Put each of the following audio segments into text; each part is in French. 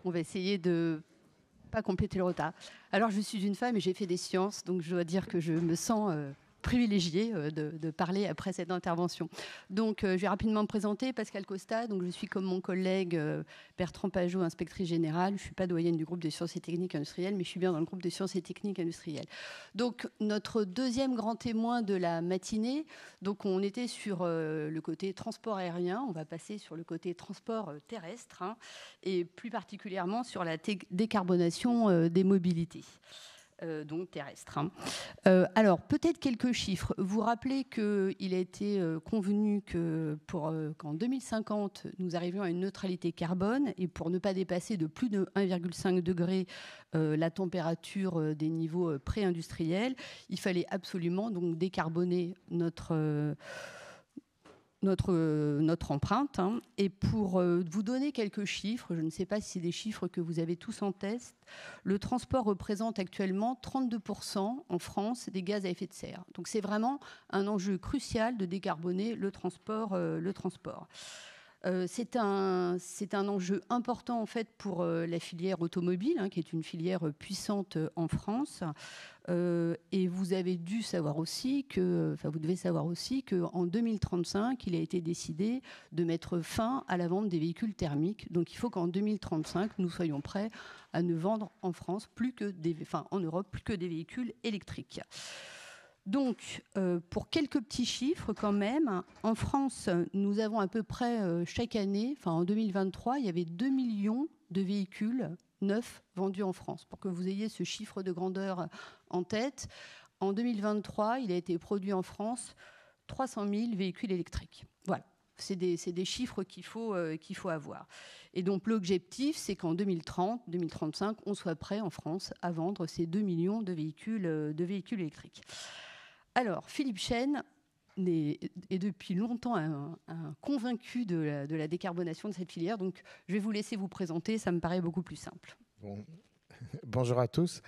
On va essayer de pas compléter le retard. Alors, je suis une femme et j'ai fait des sciences, donc je dois dire que je me sens privilégiée de parler après cette intervention. Donc, je vais rapidement me présenter. Pascal Costa, donc je suis comme mon collègue Bertrand Pajot, inspectrice générale. Je ne suis pas doyenne du groupe des sciences et techniques industrielles, mais je suis bien dans le groupe des sciences et techniques industrielles. Donc, notre deuxième grand témoin de la matinée, donc on était sur le côté transport aérien, on va passer sur le côté transport terrestre, hein, et plus particulièrement sur la décarbonation des mobilités. Donc terrestre. Hein. Alors, peut-être quelques chiffres. Vous rappelez qu'il a été convenu qu'en 2050, nous arrivions à une neutralité carbone et pour ne pas dépasser de plus de 1,5 degré la température des niveaux pré-industriels, il fallait absolument donc décarboner notre empreinte. Hein. Et pour vous donner quelques chiffres, je ne sais pas si c'est des chiffres que vous avez tous en tête, le transport représente actuellement 32% en France des gaz à effet de serre. Donc c'est vraiment un enjeu crucial de décarboner le transport. C'est un enjeu important en fait pour la filière automobile, hein, qui est une filière puissante en France. Et vous avez dû savoir aussi vous devez savoir aussi qu'en 2035, il a été décidé de mettre fin à la vente des véhicules thermiques. Donc il faut qu'en 2035, nous soyons prêts à ne vendre en France en Europe plus que des véhicules électriques. Donc, pour quelques petits chiffres quand même, en France, nous avons à peu près chaque année, en 2023, il y avait 2 millions de véhicules neufs vendus en France. Pour que vous ayez ce chiffre de grandeur en tête, en 2023, il a été produit en France 300 000 véhicules électriques. Voilà. C'est des chiffres qu'il faut avoir. Et donc, l'objectif, c'est qu'en 2030, 2035, on soit prêt en France à vendre ces 2 millions de véhicules électriques. Alors, Philippe Chêne est depuis longtemps un convaincu de la décarbonation de cette filière. Donc, je vais vous laisser vous présenter. Ça me paraît beaucoup plus simple. Bon. Bonjour à tous.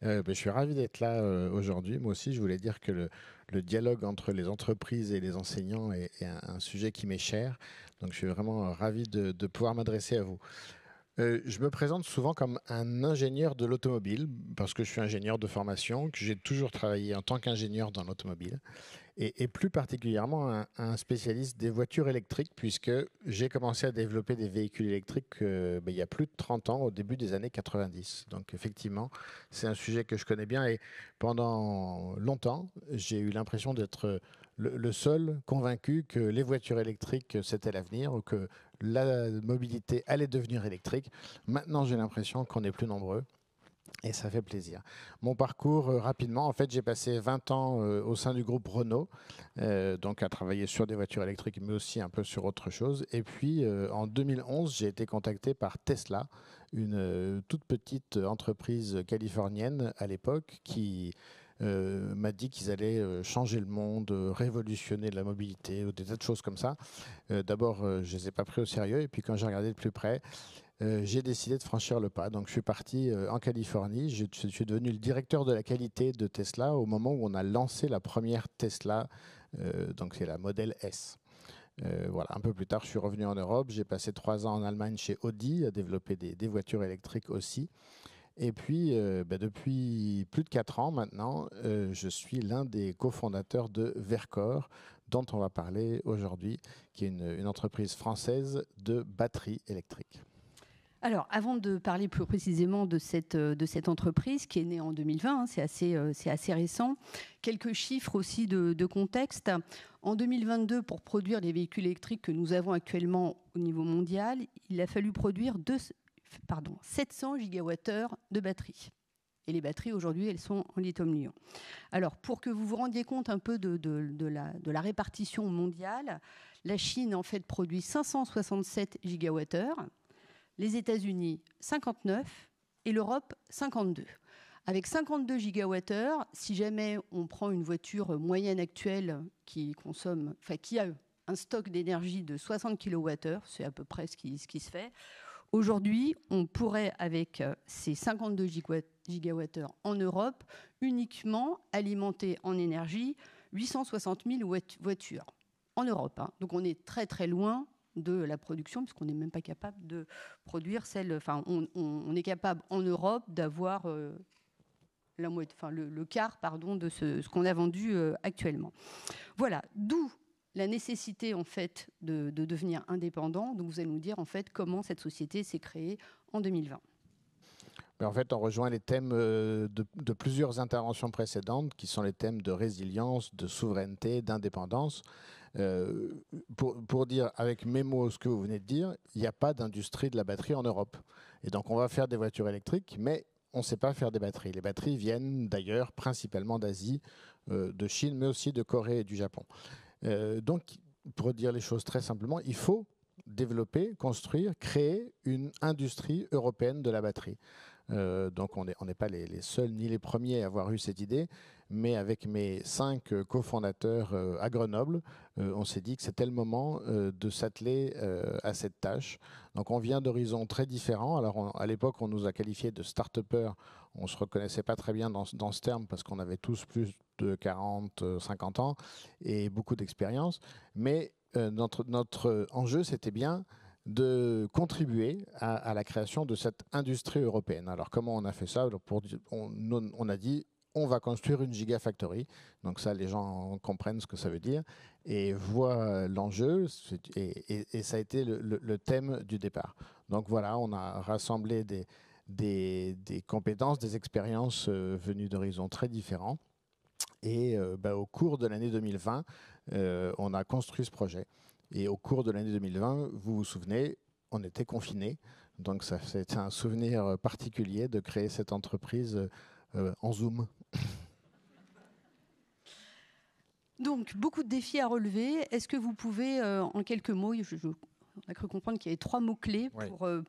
Je suis ravi d'être là aujourd'hui. Moi aussi, je voulais dire que le dialogue entre les entreprises et les enseignants est un sujet qui m'est cher. Donc, je suis vraiment ravi de pouvoir m'adresser à vous. Je me présente souvent comme un ingénieur de l'automobile parce que je suis ingénieur de formation, que j'ai toujours travaillé en tant qu'ingénieur dans l'automobile et plus particulièrement un spécialiste des voitures électriques puisque j'ai commencé à développer des véhicules électriques il y a plus de 30 ans, au début des années 90. Donc effectivement, c'est un sujet que je connais bien et pendant longtemps, j'ai eu l'impression d'être le seul convaincu que les voitures électriques, c'était l'avenir ou que la mobilité allait devenir électrique. Maintenant, j'ai l'impression qu'on est plus nombreux. Et ça fait plaisir. Mon parcours, rapidement, en fait, j'ai passé 20 ans au sein du groupe Renault, donc à travailler sur des voitures électriques, mais aussi un peu sur autre chose. Et puis, en 2011, j'ai été contacté par Tesla, une toute petite entreprise californienne à l'époque qui m'a dit qu'ils allaient changer le monde, révolutionner la mobilité, ou des tas de choses comme ça. D'abord, je ne les ai pas pris au sérieux, et puis quand j'ai regardé de plus près, j'ai décidé de franchir le pas. Donc je suis parti en Californie. Je suis devenu le directeur de la qualité de Tesla au moment où on a lancé la première Tesla, donc c'est la Model S. Voilà. Un peu plus tard, je suis revenu en Europe. J'ai passé 3 ans en Allemagne chez Audi à développer des voitures électriques aussi. Et puis, depuis plus de 4 ans maintenant, je suis l'un des cofondateurs de Verkor, dont on va parler aujourd'hui, qui est une entreprise française de batteries électriques. Alors, avant de parler plus précisément de cette entreprise qui est née en 2020, hein, c'est assez récent, quelques chiffres aussi de contexte. En 2022, pour produire les véhicules électriques que nous avons actuellement au niveau mondial, il a fallu produire 700 gigawattheures de batteries. Et les batteries, aujourd'hui, elles sont en lithium-ion. Alors, pour que vous vous rendiez compte un peu de la répartition mondiale, la Chine, en fait, produit 567 gigawattheures, les États-Unis 59 et l'Europe 52. Avec 52 gigawattheures, si jamais on prend une voiture moyenne actuelle qui a un stock d'énergie de 60 kWh, c'est à peu près ce qui se fait. Aujourd'hui, on pourrait, avec ces 52 gigawattheures en Europe, uniquement alimenter en énergie 860 000 voitures en Europe. Hein. Donc on est très très loin de la production, puisqu'on n'est même pas capable de produire celle. Enfin, on est capable en Europe d'avoir le quart, pardon, de ce qu'on a vendu actuellement. Voilà, d'où la nécessité en fait de devenir indépendant. Donc vous allez nous dire en fait comment cette société s'est créée en 2020. En fait, on rejoint les thèmes de plusieurs interventions précédentes, qui sont les thèmes de résilience, de souveraineté, d'indépendance. Pour dire avec mes mots ce que vous venez de dire, il n'y a pas d'industrie de la batterie en Europe. Et donc on va faire des voitures électriques, mais on ne sait pas faire des batteries. Les batteries viennent d'ailleurs principalement d'Asie, de Chine, mais aussi de Corée et du Japon. Donc, pour dire les choses très simplement, il faut développer, construire, créer une industrie européenne de la batterie. Donc on n'est pas les seuls ni les premiers à avoir eu cette idée, mais avec mes 5 cofondateurs à Grenoble, on s'est dit que c'était le moment de s'atteler à cette tâche. Donc on vient d'horizons très différents. Alors à l'époque, on nous a qualifiés de start-upers. On ne se reconnaissait pas très bien dans ce terme parce qu'on avait tous plus de 40, 50 ans et beaucoup d'expérience. Mais notre enjeu, c'était bien de contribuer à la création de cette industrie européenne. Alors comment on a fait ça? On a dit on va construire une gigafactory. Donc ça, les gens comprennent ce que ça veut dire et voient l'enjeu. Et ça a été le thème du départ. Donc voilà, on a rassemblé des compétences, des expériences venues d'horizons très différents. Et au cours de l'année 2020, on a construit ce projet. Et au cours de l'année 2020, vous vous souvenez, on était confinés. Donc c'était un souvenir particulier de créer cette entreprise en Zoom. Donc, beaucoup de défis à relever. Est-ce que vous pouvez, en quelques mots, on a cru comprendre qu'il y avait 3 mots-clés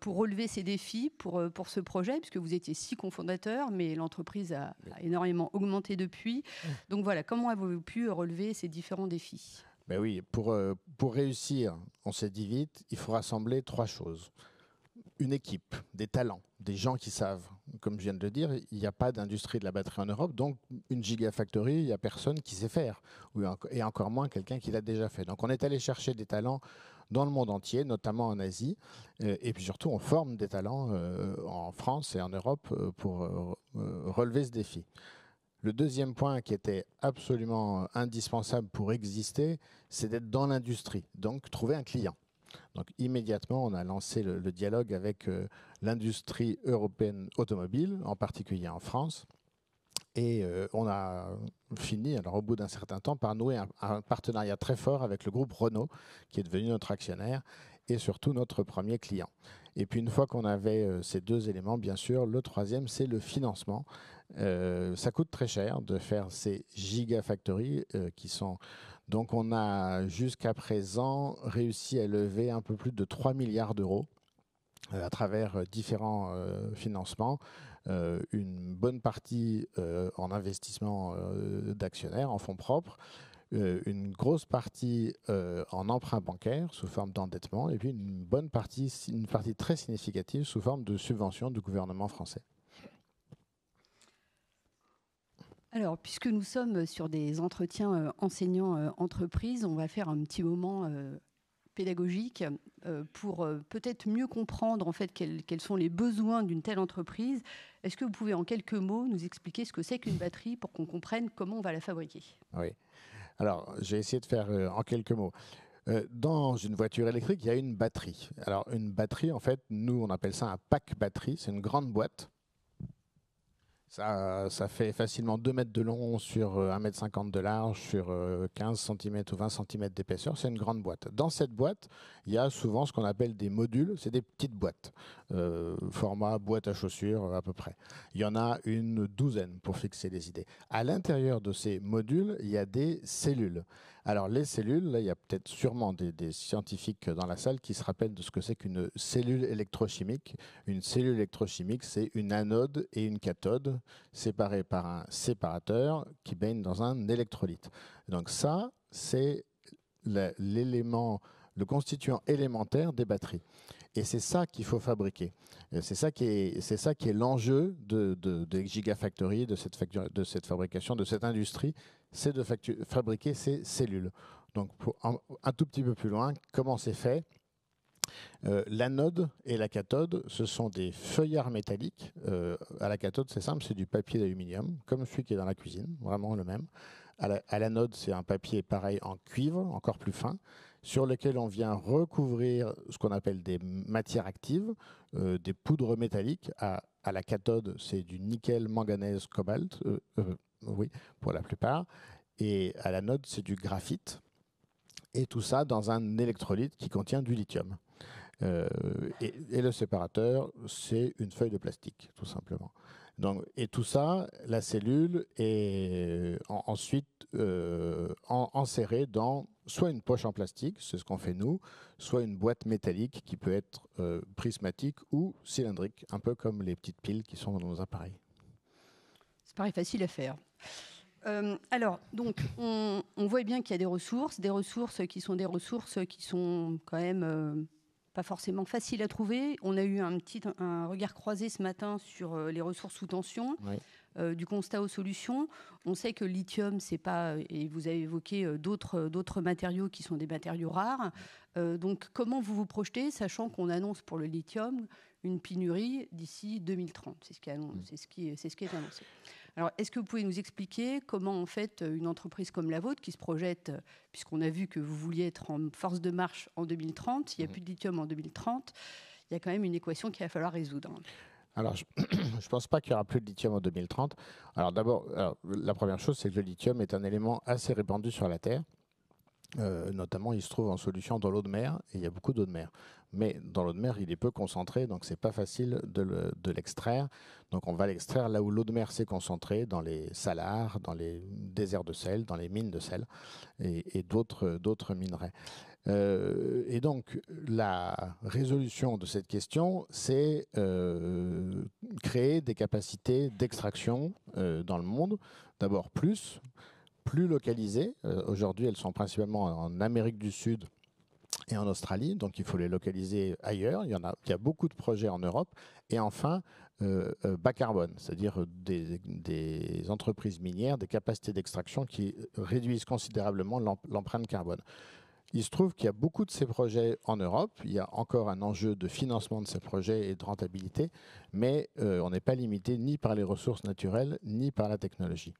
pour relever ces défis, pour ce projet, puisque vous étiez 6 cofondateurs, mais l'entreprise a énormément augmenté depuis. Donc voilà, comment avez-vous pu relever ces différents défis? Ben oui, pour réussir, on s'est dit vite, il faut rassembler 3 choses. Une équipe, des talents, des gens qui savent. Comme je viens de le dire, il n'y a pas d'industrie de la batterie en Europe, donc une gigafactory, il n'y a personne qui sait faire, et encore moins quelqu'un qui l'a déjà fait. Donc on est allé chercher des talents dans le monde entier, notamment en Asie, et puis surtout on forme des talents en France et en Europe pour relever ce défi. Le deuxième point qui était absolument indispensable pour exister, c'est d'être dans l'industrie, donc trouver un client. Donc immédiatement, on a lancé le dialogue avec l'industrie européenne automobile, en particulier en France. Et on a fini, alors au bout d'un certain temps, par nouer un partenariat très fort avec le groupe Renault, qui est devenu notre actionnaire et surtout notre premier client. Et puis une fois qu'on avait ces 2 éléments, bien sûr, le troisième, c'est le financement. Ça coûte très cher de faire ces gigafactories qui sont... Donc on a jusqu'à présent réussi à lever un peu plus de 3 milliards d'euros à travers différents financements, une bonne partie en investissement d'actionnaires, en fonds propres, une grosse partie en emprunt bancaire sous forme d'endettement, et puis une partie très significative sous forme de subventions du gouvernement français. Alors, puisque nous sommes sur des entretiens enseignants-entreprises, on va faire un petit moment pédagogique pour peut-être mieux comprendre en fait quels sont les besoins d'une telle entreprise. Est-ce que vous pouvez en quelques mots nous expliquer ce que c'est qu'une batterie pour qu'on comprenne comment on va la fabriquer? Oui. Alors, j'ai essayé de faire en quelques mots. Dans une voiture électrique, il y a une batterie. Alors, une batterie, en fait, nous, on appelle ça un pack batterie. C'est une grande boîte. Ça fait facilement 2 mètres de long sur 1,50 m de large, sur 15 cm ou 20 cm d'épaisseur. C'est une grande boîte. Dans cette boîte, il y a souvent ce qu'on appelle des modules. C'est des petites boîtes, format boîte à chaussures à peu près. Il y en a une douzaine pour fixer les idées. À l'intérieur de ces modules, il y a des cellules. Alors les cellules, là, il y a peut-être sûrement des scientifiques dans la salle qui se rappellent de ce que c'est qu'une cellule électrochimique. Une cellule électrochimique, c'est une anode et une cathode séparées par un séparateur qui baigne dans un électrolyte. Donc ça, c'est l'élément, le constituant élémentaire des batteries. Et c'est ça qu'il faut fabriquer. C'est ça qui est l'enjeu de Gigafactory, de cette fabrication, de cette industrie, c'est de fabriquer ces cellules. Donc, un tout petit peu plus loin, comment c'est fait? L'anode et la cathode, ce sont des feuillards métalliques. À la cathode, c'est simple, c'est du papier d'aluminium, comme celui qui est dans la cuisine, vraiment le même. À l'anode, c'est un papier pareil en cuivre, encore plus fin, sur lequel on vient recouvrir ce qu'on appelle des matières actives, des poudres métalliques. À la cathode, c'est du nickel, manganèse, cobalt, oui, pour la plupart. Et à l'anode, c'est du graphite. Et tout ça dans un électrolyte qui contient du lithium. Et le séparateur, c'est une feuille de plastique, tout simplement. Donc, et tout ça, la cellule est ensuite enserrée dans soit une poche en plastique, c'est ce qu'on fait nous, soit une boîte métallique qui peut être prismatique ou cylindrique, un peu comme les petites piles qui sont dans nos appareils. Ça paraît facile à faire. Alors, donc, on voit bien qu'il y a des ressources qui sont quand même pas forcément faciles à trouver. On a eu un regard croisé ce matin sur les ressources sous tension. Oui. Du constat aux solutions. On sait que le lithium, c'est pas, et vous avez évoqué d'autres matériaux qui sont des matériaux rares. Donc, comment vous vous projetez, sachant qu'on annonce pour le lithium une pénurie d'ici 2030 ? C'est ce qui est annoncé. Alors, est-ce que vous pouvez nous expliquer comment, en fait, une entreprise comme la vôtre, qui se projette, puisqu'on a vu que vous vouliez être en force de marche en 2030, il n'y a plus de lithium en 2030, il y a quand même une équation qu'il va falloir résoudre. Alors, je ne pense pas qu'il y aura plus de lithium en 2030. Alors d'abord, la première chose, c'est que le lithium est un élément assez répandu sur la Terre. Notamment, il se trouve en solution dans l'eau de mer, et il y a beaucoup d'eau de mer. Mais dans l'eau de mer, il est peu concentré, donc c'est pas facile de l'extraire. Donc on va l'extraire là où l'eau de mer s'est concentrée, dans les salars, dans les déserts de sel, dans les mines de sel et d'autres minerais. Et donc, la résolution de cette question, c'est créer des capacités d'extraction dans le monde. D'abord, plus localisées. Aujourd'hui, elles sont principalement en Amérique du Sud et en Australie, donc il faut les localiser ailleurs. Il y a beaucoup de projets en Europe. Et enfin, bas carbone, c'est-à-dire des entreprises minières, des capacités d'extraction qui réduisent considérablement l'empreinte carbone. Il se trouve qu'il y a beaucoup de ces projets en Europe. Il y a encore un enjeu de financement de ces projets et de rentabilité, mais on n'est pas limité ni par les ressources naturelles, ni par la technologie.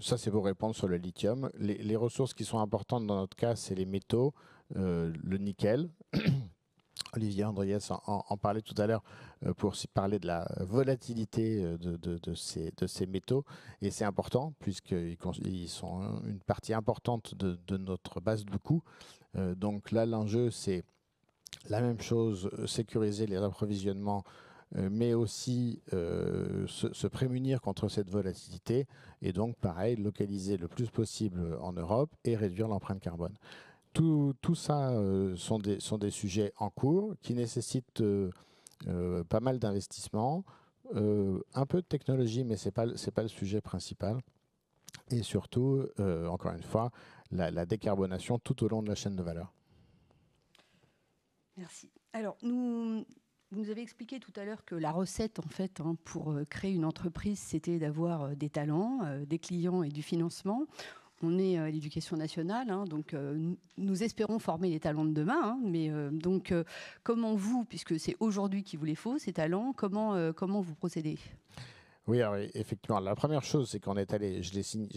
Ça, c'est pour répondre sur le lithium. Les ressources qui sont importantes dans notre cas, c'est les métaux, le nickel. Olivier Andriès en parlait tout à l'heure pour parler de la volatilité de ces métaux. Et c'est important puisqu'ils sont une partie importante de notre base de coûts. Donc là, l'enjeu, c'est la même chose, sécuriser les approvisionnements, mais aussi se prémunir contre cette volatilité. Et donc, pareil, localiser le plus possible en Europe et réduire l'empreinte carbone. Tout ça sont des sujets en cours qui nécessitent pas mal d'investissements, un peu de technologie, mais c'est pas le sujet principal. Et surtout, encore une fois, la décarbonation tout au long de la chaîne de valeur. Merci. Alors, vous nous avez expliqué tout à l'heure que la recette, en fait, pour créer une entreprise, c'était d'avoir des talents, des clients et du financement. On est à l'Éducation nationale, donc nous espérons former les talents de demain. Mais donc, comment vous, puisque c'est aujourd'hui qu'il vous les faut, ces talents, comment vous procédez ? Oui, alors effectivement, la première chose, c'est qu'on est allé, je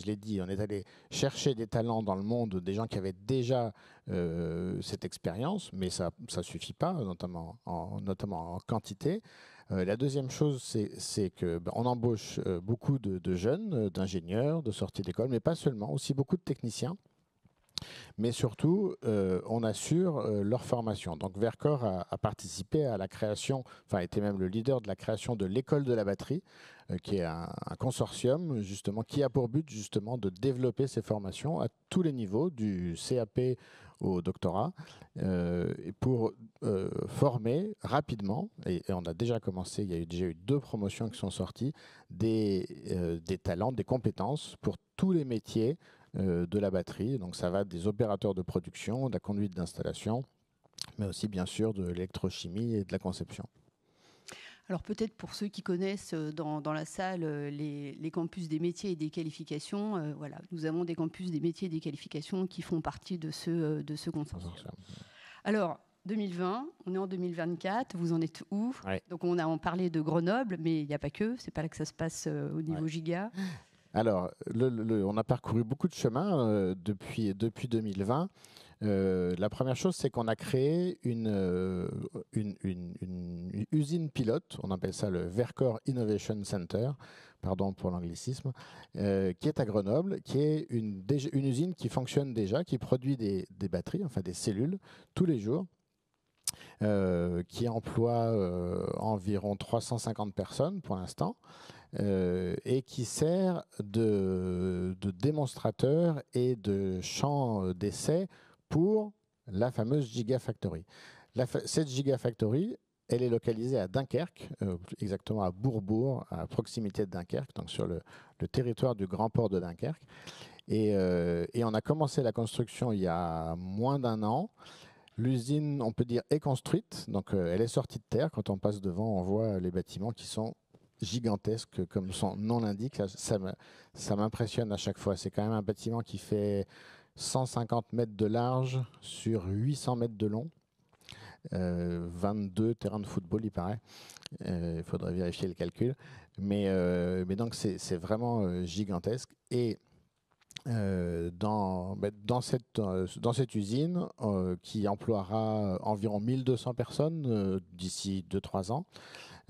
l'ai dit, on est allé chercher des talents dans le monde, des gens qui avaient déjà cette expérience, mais ça ne suffit pas, notamment en quantité. La deuxième chose, c'est qu'on embauche beaucoup de jeunes, d'ingénieurs, de sorties d'école, mais pas seulement, aussi beaucoup de techniciens. Mais surtout, on assure leur formation. Donc Verkor a participé à la création, enfin était même le leader de la création de l'école de la batterie, qui est un consortium justement qui a pour but justement de développer ces formations à tous les niveaux, du CAP au doctorat, pour former rapidement, et on a déjà commencé, il y a déjà eu 2 promotions qui sont sorties, des talents, des compétences pour tous les métiers de la batterie. Donc ça va des opérateurs de production, de la conduite d'installation, mais aussi bien sûr de l'électrochimie et de la conception. Alors peut-être pour ceux qui connaissent dans la salle les campus des métiers et des qualifications, voilà, nous avons des campus des métiers et des qualifications qui font partie de ce consortium. Alors, 2020, on est en 2024, vous en êtes où? Ouais. Donc on a parlé de Grenoble, mais il n'y a pas que, c'est pas là que ça se passe au niveau Ouais. giga. Alors, on a parcouru beaucoup de chemin depuis 2020. La première chose, c'est qu'on a créé une usine pilote, on appelle ça le Vercor Innovation Center, pardon pour l'anglicisme, qui est à Grenoble, qui est une usine qui fonctionne déjà, qui produit des batteries, enfin des cellules, tous les jours, qui emploie environ 350 personnes pour l'instant. Et qui sert de démonstrateur et de champ d'essai pour la fameuse Gigafactory. Cette Gigafactory, elle est localisée à Dunkerque, exactement à Bourbourg, à proximité de Dunkerque, donc sur le territoire du grand port de Dunkerque. Et on a commencé la construction il y a moins d'un an. L'usine, on peut dire, est construite, donc elle est sortie de terre. Quand on passe devant, on voit les bâtiments qui sont gigantesque, comme son nom l'indique. Ça m'impressionne à chaque fois. C'est quand même un bâtiment qui fait 150 mètres de large sur 800 mètres de long. 22 terrains de football, il paraît. Il faudrait vérifier le calcul. Mais donc, c'est vraiment gigantesque. Et dans cette usine qui emploiera environ 1200 personnes d'ici 2-3 ans,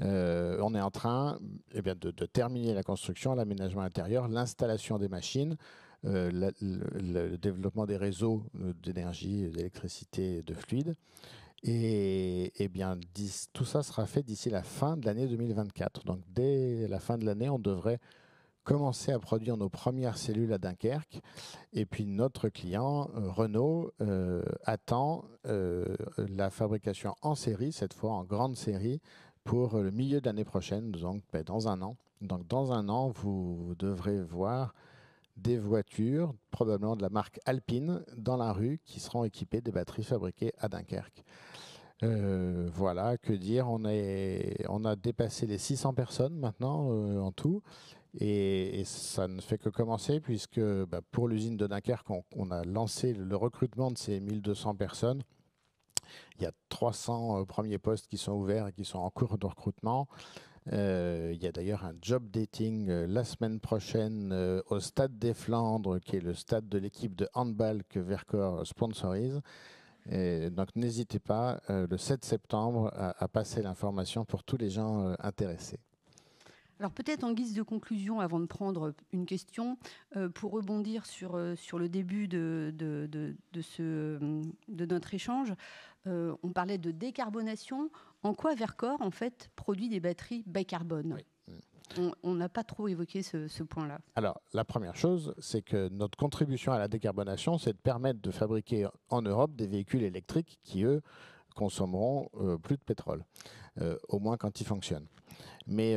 on est en train de terminer la construction, l'aménagement intérieur, l'installation des machines, le développement des réseaux d'énergie, d'électricité, de fluide. Et tout ça sera fait d'ici la fin de l'année 2024. Donc dès la fin de l'année, on devrait commencer à produire nos premières cellules à Dunkerque. Et puis notre client, Renault, attend la fabrication en série, cette fois en grande série, pour le milieu de l'année prochaine, donc dans un an. Donc dans un an, vous devrez voir des voitures, probablement de la marque Alpine, dans la rue, qui seront équipées des batteries fabriquées à Dunkerque. Voilà, que dire, on a dépassé les 600 personnes maintenant en tout. Et ça ne fait que commencer puisque pour l'usine de Dunkerque, on a lancé le recrutement de ces 1200 personnes. Il y a 300 premiers postes qui sont ouverts et qui sont en cours de recrutement. Il y a d'ailleurs un job dating la semaine prochaine au Stade des Flandres, qui est le stade de l'équipe de handball que Vercor sponsorise. Et donc n'hésitez pas le 7 septembre à passer l'information pour tous les gens intéressés. Alors peut-être en guise de conclusion, avant de prendre une question, pour rebondir sur le début de notre échange, on parlait de décarbonation. En quoi Vercor, en fait, produit des batteries bas carbone? Oui. On n'a pas trop évoqué ce point-là. Alors, la première chose, c'est que notre contribution à la décarbonation, c'est de permettre de fabriquer en Europe des véhicules électriques qui, eux, consommeront plus de pétrole, au moins quand ils fonctionnent. Mais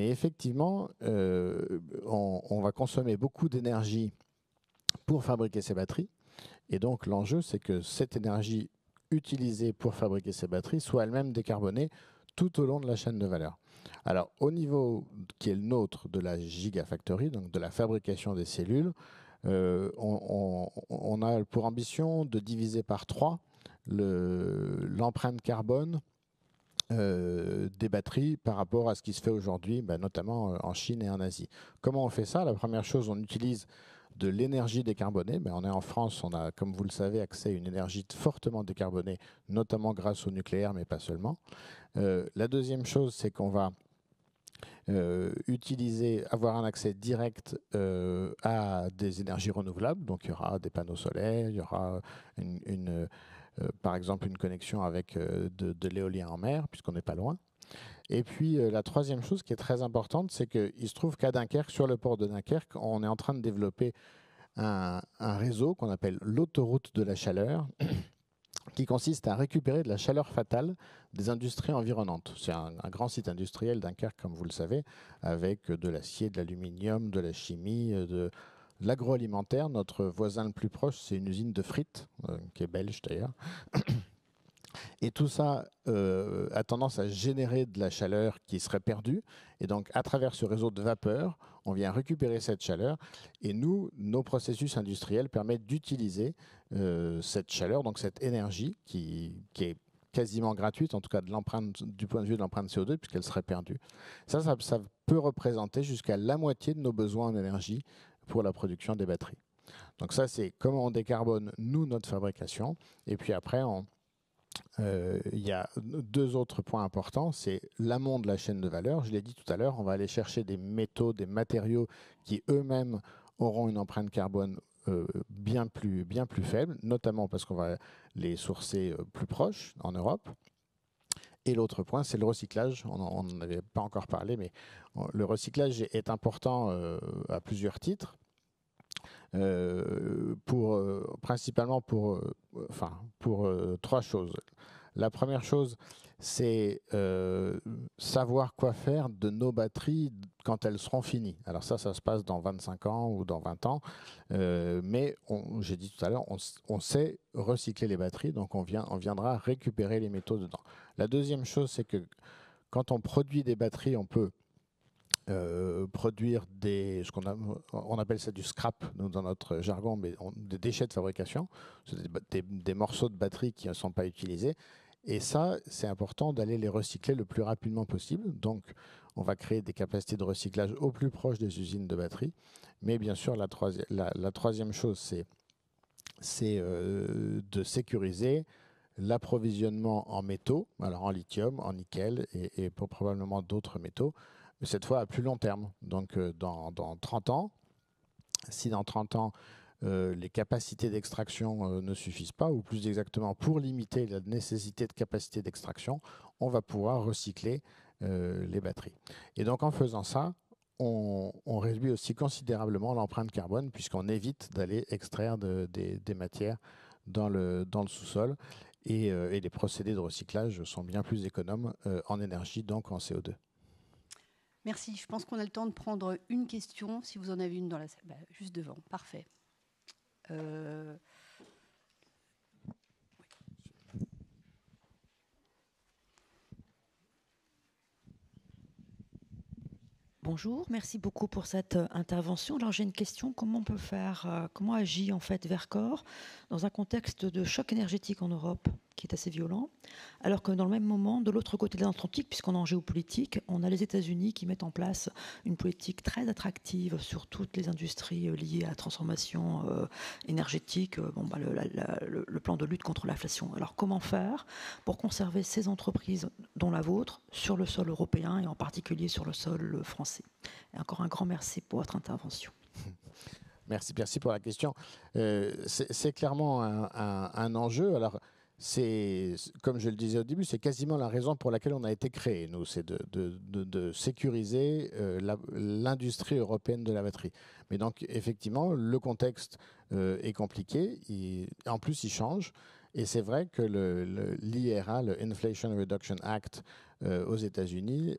effectivement, on va consommer beaucoup d'énergie pour fabriquer ces batteries. Et donc, l'enjeu, c'est que cette énergie utilisée pour fabriquer ces batteries soit elle-même décarbonée tout au long de la chaîne de valeur. Alors, au niveau qui est le nôtre de la Gigafactory, donc de la fabrication des cellules, on a pour ambition de diviser par 3 l'empreinte carbone des batteries par rapport à ce qui se fait aujourd'hui, notamment en Chine et en Asie. Comment on fait ça? La première chose, on utilise de l'énergie décarbonée. On est en France, on a, comme vous le savez, accès à une énergie fortement décarbonée, notamment grâce au nucléaire, mais pas seulement. La deuxième chose, c'est qu'on va avoir un accès direct à des énergies renouvelables. Donc il y aura des panneaux solaires, il y aura par exemple une connexion avec de l'éolien en mer, puisqu'on n'est pas loin. Et puis la troisième chose qui est très importante, c'est qu'il se trouve qu'à Dunkerque, sur le port de Dunkerque, on est en train de développer un réseau qu'on appelle l'autoroute de la chaleur, qui consiste à récupérer de la chaleur fatale des industries environnantes. C'est un grand site industriel, Dunkerque, comme vous le savez, avec de l'acier, de l'aluminium, de la chimie, de l'agroalimentaire. Notre voisin le plus proche, c'est une usine de frites, qui est belge d'ailleurs. Et tout ça a tendance à générer de la chaleur qui serait perdue. Et donc, à travers ce réseau de vapeur, on vient récupérer cette chaleur. Et nous, nos processus industriels permettent d'utiliser cette chaleur, donc cette énergie qui est quasiment gratuite, en tout cas de l'empreinte, du point de vue de l'empreinte CO2, puisqu'elle serait perdue. Ça peut représenter jusqu'à la moitié de nos besoins en énergie pour la production des batteries. Donc ça, c'est comment on décarbone, nous, notre fabrication. Et puis après, il y a deux autres points importants. C'est l'amont de la chaîne de valeur. Je l'ai dit tout à l'heure, on va aller chercher des métaux, des matériaux qui eux-mêmes auront une empreinte carbone bien plus faible, notamment parce qu'on va les sourcer plus proches en Europe. Et l'autre point, c'est le recyclage. On n'en avait pas encore parlé, mais le recyclage est important à plusieurs titres. Principalement pour trois choses. La première chose, c'est savoir quoi faire de nos batteries quand elles seront finies. Alors ça se passe dans 25 ans ou dans 20 ans, mais j'ai dit tout à l'heure, on sait recycler les batteries, donc on viendra récupérer les métaux dedans. La deuxième chose, c'est que quand on produit des batteries, on peut produire on appelle ça du scrap dans notre jargon, mais des déchets de fabrication, des morceaux de batterie qui ne sont pas utilisés. Et ça, c'est important d'aller les recycler le plus rapidement possible. Donc, on va créer des capacités de recyclage au plus proche des usines de batterie. Mais bien sûr, la troisième chose, c'est de sécuriser l'approvisionnement en métaux, alors en lithium, en nickel et probablement d'autres métaux, mais cette fois à plus long terme. Donc dans 30 ans, si dans 30 ans, les capacités d'extraction ne suffisent pas, ou plus exactement pour limiter la nécessité de capacité d'extraction, on va pouvoir recycler les batteries. Et donc en faisant ça, on réduit aussi considérablement l'empreinte carbone, puisqu'on évite d'aller extraire des matières dans le sous-sol. Et les procédés de recyclage sont bien plus économes en énergie, donc en CO2. Merci. Je pense qu'on a le temps de prendre une question, si vous en avez une dans la salle. Juste devant. Parfait. Bonjour, merci beaucoup pour cette intervention. Alors j'ai une question, comment on peut faire, comment agit en fait Verkor dans un contexte de choc énergétique en Europe qui est assez violent, alors que dans le même moment, de l'autre côté de l'Atlantique, puisqu'on est en géopolitique, on a les États-Unis qui mettent en place une politique très attractive sur toutes les industries liées à la transformation énergétique, le plan de lutte contre l'inflation. Alors comment faire pour conserver ces entreprises, dont la vôtre, sur le sol européen et en particulier sur le sol français? Et encore un grand merci pour votre intervention. Merci pour la question. C'est clairement un enjeu. Alors, comme je le disais au début, c'est quasiment la raison pour laquelle on a été créé, nous, c'est de sécuriser l'industrie européenne de la batterie. Mais donc, effectivement, le contexte est compliqué, en plus, il change. Et c'est vrai que l'IRA, le Inflation Reduction Act aux États-Unis,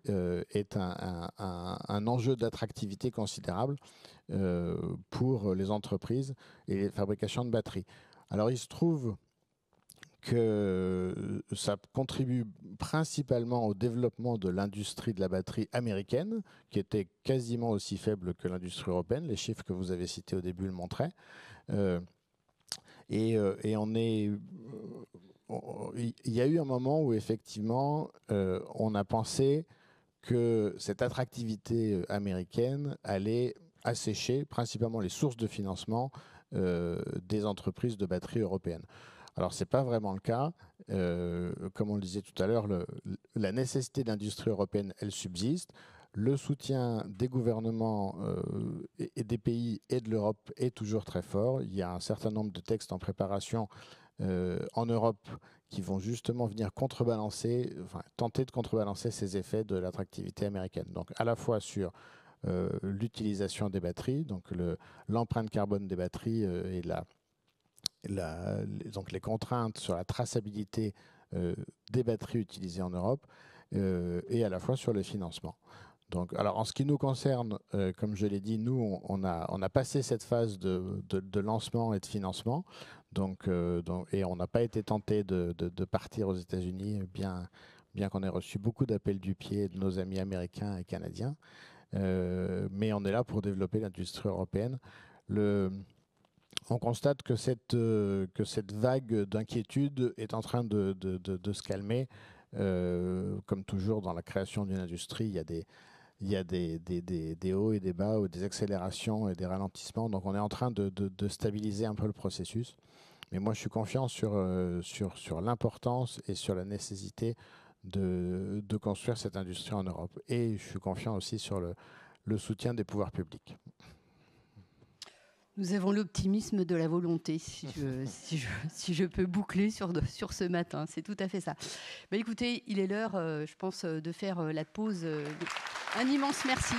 est un enjeu d'attractivité considérable pour les entreprises et les fabrications de batteries. Alors, il se trouve que ça contribue principalement au développement de l'industrie de la batterie américaine, qui était quasiment aussi faible que l'industrie européenne. Les chiffres que vous avez cités au début le montraient. Et il y a eu un moment où effectivement, on a pensé que cette attractivité américaine allait assécher principalement les sources de financement des entreprises de batterie européennes. Alors, ce n'est pas vraiment le cas. Comme on le disait tout à l'heure, la nécessité de l'industrie européenne, elle subsiste. Le soutien des gouvernements et des pays et de l'Europe est toujours très fort. Il y a un certain nombre de textes en préparation en Europe qui vont justement venir tenter de contrebalancer ces effets de l'attractivité américaine. Donc, à la fois sur l'utilisation des batteries, donc l'empreinte carbone des batteries et donc les contraintes sur la traçabilité des batteries utilisées en Europe et à la fois sur le financement. Donc, alors en ce qui nous concerne, comme je l'ai dit, nous on a passé cette phase de lancement et de financement, et on n'a pas été tenté de partir aux États-Unis, bien qu'on ait reçu beaucoup d'appels du pied de nos amis américains et canadiens, mais on est là pour développer l'industrie européenne. on constate que cette vague d'inquiétude est en train de se calmer. Comme toujours dans la création d'une industrie, il y a des hauts et des bas, ou des accélérations et des ralentissements. Donc on est en train de stabiliser un peu le processus. Mais moi, je suis confiant sur l'importance et sur la nécessité de construire cette industrie en Europe. Et je suis confiant aussi sur le soutien des pouvoirs publics. Nous avons l'optimisme de la volonté, si je peux boucler sur ce matin. C'est tout à fait ça. Bah, écoutez, il est l'heure, je pense, de faire la pause. Un immense merci.